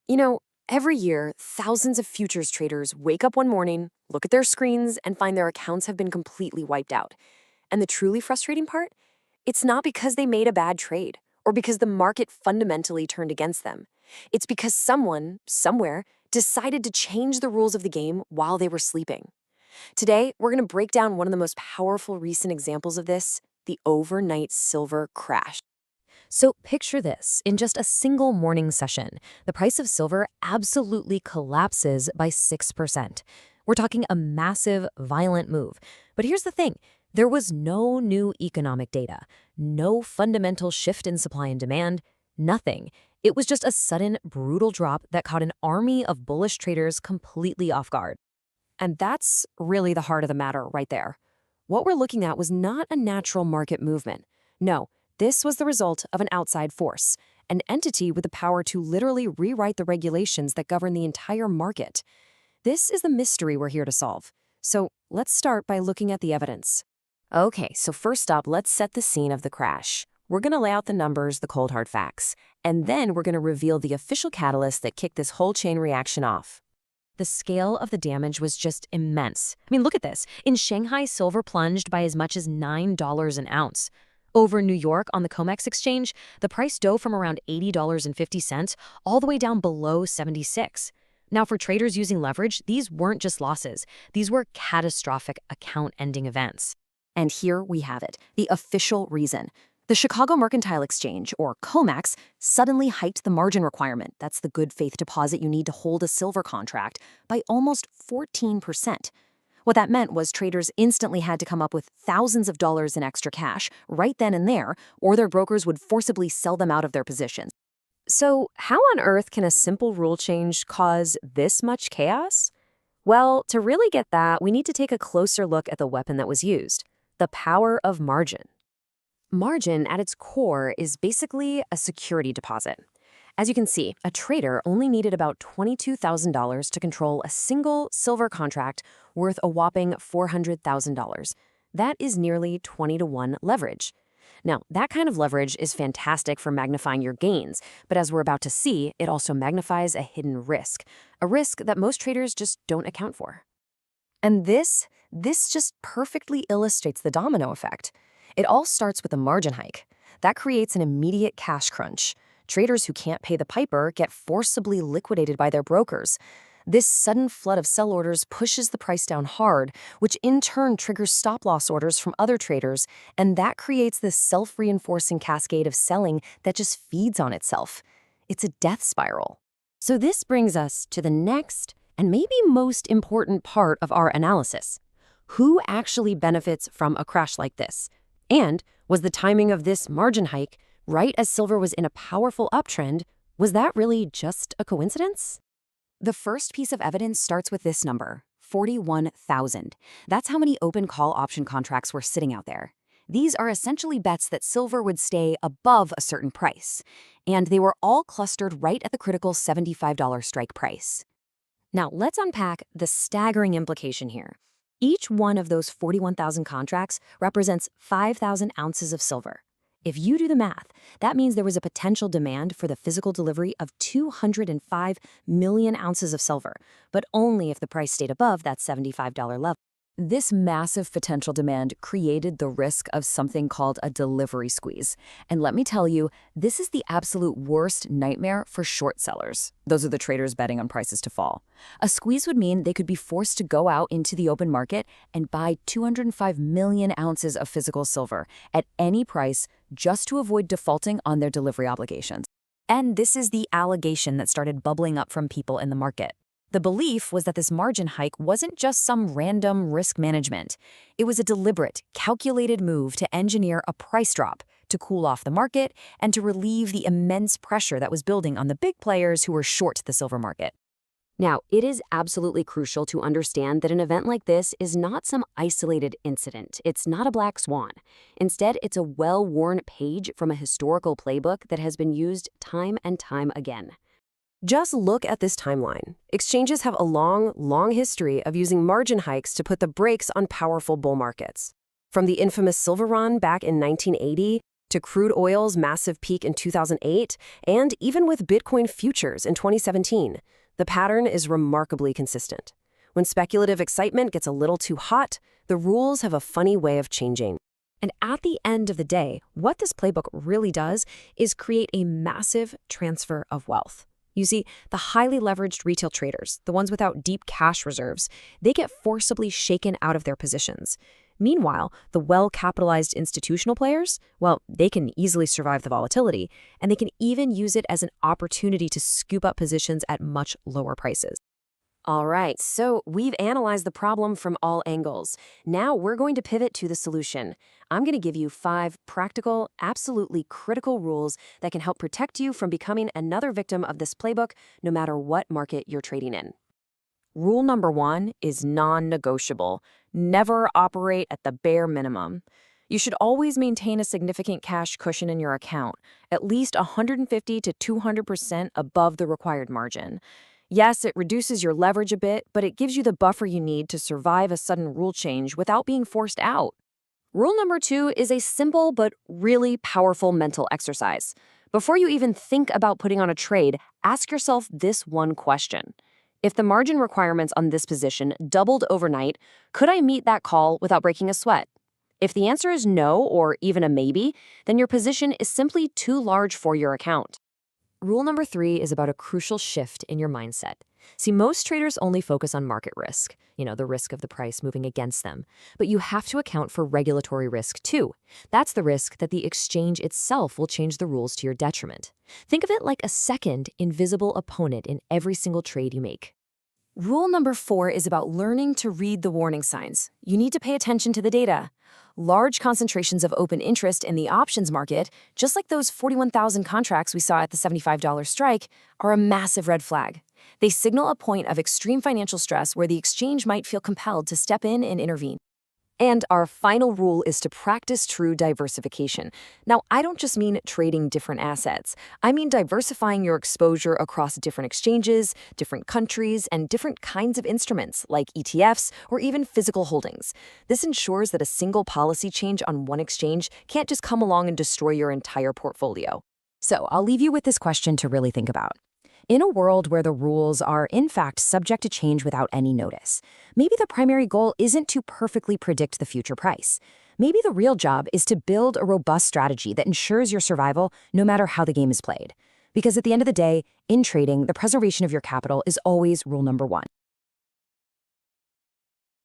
You know, every year, thousands of futures traders wake up one morning, look at their screens, and find their accounts have been completely wiped out. And the truly frustrating part? It's not because they made a bad trade or because the market fundamentally turned against them. It's because someone, somewhere, decided to change the rules of the game while they were sleeping. Today, we're going to break down one of the most powerful recent examples of this, the overnight silver crash. So picture this. In just a single morning session, the price of silver absolutely collapses by 6%. We're talking a massive, violent move. But here's the thing. There was no new economic data, no fundamental shift in supply and demand, nothing. It was just a sudden, brutal drop that caught an army of bullish traders completely off guard. And that's really the heart of the matter right there. What we're looking at was not a natural market movement. No, this was the result of an outside force, an entity with the power to literally rewrite the regulations that govern the entire market. This is the mystery we're here to solve. So let's start by looking at the evidence. Okay, so first up, let's set the scene of the crash. We're going to lay out the numbers, the cold hard facts, and then we're going to reveal the official catalyst that kicked this whole chain reaction off. The scale of the damage was just immense. I mean, look at this. In Shanghai, silver plunged by as much as $9 an ounce. Over New York on the COMEX exchange, the price dove from around $80.50 all the way down below 76. Now, for traders using leverage, these weren't just losses. These were catastrophic account-ending events. And here we have it, the official reason. The Chicago Mercantile Exchange, or COMEX, suddenly hiked the margin requirement, that's the good faith deposit you need to hold a silver contract, by almost 14%. What that meant was traders instantly had to come up with thousands of dollars in extra cash right then and there, or their brokers would forcibly sell them out of their positions. So how on earth can a simple rule change cause this much chaos? Well, to really get that, we need to take a closer look at the weapon that was used, the power of margin. Margin, at its core, is basically a security deposit. As you can see, a trader only needed about $22,000 to control a single silver contract worth a whopping $400,000. That is nearly 20-to-1 leverage. Now, that kind of leverage is fantastic for magnifying your gains, but as we're about to see, it also magnifies a hidden risk, a risk that most traders just don't account for. And this just perfectly illustrates the domino effect. It all starts with a margin hike. That creates an immediate cash crunch. Traders who can't pay the piper get forcibly liquidated by their brokers. This sudden flood of sell orders pushes the price down hard, which in turn triggers stop-loss orders from other traders, and that creates this self-reinforcing cascade of selling that just feeds on itself. It's a death spiral. So this brings us to the next and maybe most important part of our analysis. Who actually benefits from a crash like this? And was the timing of this margin hike, right as silver was in a powerful uptrend, was that really just a coincidence? The first piece of evidence starts with this number, 41,000. That's how many open call option contracts were sitting out there. These are essentially bets that silver would stay above a certain price, and they were all clustered right at the critical $75 strike price. Now, let's unpack the staggering implication here. Each one of those 41,000 contracts represents 5,000 ounces of silver. If you do the math, that means there was a potential demand for the physical delivery of 205 million ounces of silver, but only if the price stayed above that $75 level. This massive potential demand created the risk of something called a delivery squeeze. And let me tell you, this is the absolute worst nightmare for short sellers. Those are the traders betting on prices to fall. A squeeze would mean they could be forced to go out into the open market and buy 205 million ounces of physical silver at any price just to avoid defaulting on their delivery obligations. And this is the allegation that started bubbling up from people in the market. The belief was that this margin hike wasn't just some random risk management. It was a deliberate, calculated move to engineer a price drop, to cool off the market, and to relieve the immense pressure that was building on the big players who were short the silver market. Now, it is absolutely crucial to understand that an event like this is not some isolated incident. It's not a black swan. Instead, it's a well-worn page from a historical playbook that has been used time and time again. Just look at this timeline. Exchanges have a long history of using margin hikes to put the brakes on powerful bull markets. From the infamous silver run back in 1980 to crude oil's massive peak in 2008, and even with Bitcoin futures in 2017. The pattern is remarkably consistent. When speculative excitement gets a little too hot, the rules have a funny way of changing. And at the end of the day, what this playbook really does is create a massive transfer of wealth. You see, the highly leveraged retail traders, the ones without deep cash reserves, they get forcibly shaken out of their positions. Meanwhile, the well-capitalized institutional players, well, they can easily survive the volatility, and they can even use it as an opportunity to scoop up positions at much lower prices. All right, so we've analyzed the problem from all angles. Now we're going to pivot to the solution. I'm going to give you 5 practical, absolutely critical rules that can help protect you from becoming another victim of this playbook, no matter what market you're trading in. Rule number 1 is non-negotiable. Never operate at the bare minimum. You should always maintain a significant cash cushion in your account, at least 150 to 200% above the required margin. Yes, it reduces your leverage a bit, but it gives you the buffer you need to survive a sudden rule change without being forced out. Rule number 2 is a simple but really powerful mental exercise. Before you even think about putting on a trade, ask yourself this one question. If the margin requirements on this position doubled overnight, could I meet that call without breaking a sweat? If the answer is no, or even a maybe, then your position is simply too large for your account. Rule number 3 is about a crucial shift in your mindset. See, most traders only focus on market risk, the risk of the price moving against them. But you have to account for regulatory risk too. That's the risk that the exchange itself will change the rules to your detriment. Think of it like a second, invisible opponent in every single trade you make. Rule number 4 is about learning to read the warning signs. You need to pay attention to the data. Large concentrations of open interest in the options market, just like those 41,000 contracts we saw at the $75 strike, are a massive red flag. They signal a point of extreme financial stress where the exchange might feel compelled to step in and intervene. And our final rule is to practice true diversification. Now, I don't just mean trading different assets. I mean diversifying your exposure across different exchanges, different countries, and different kinds of instruments like ETFs or even physical holdings. This ensures that a single policy change on one exchange can't just come along and destroy your entire portfolio. So I'll leave you with this question to really think about. In a world where the rules are, in fact, subject to change without any notice, maybe the primary goal isn't to perfectly predict the future price. Maybe the real job is to build a robust strategy that ensures your survival no matter how the game is played. Because at the end of the day, in trading, the preservation of your capital is always rule number 1.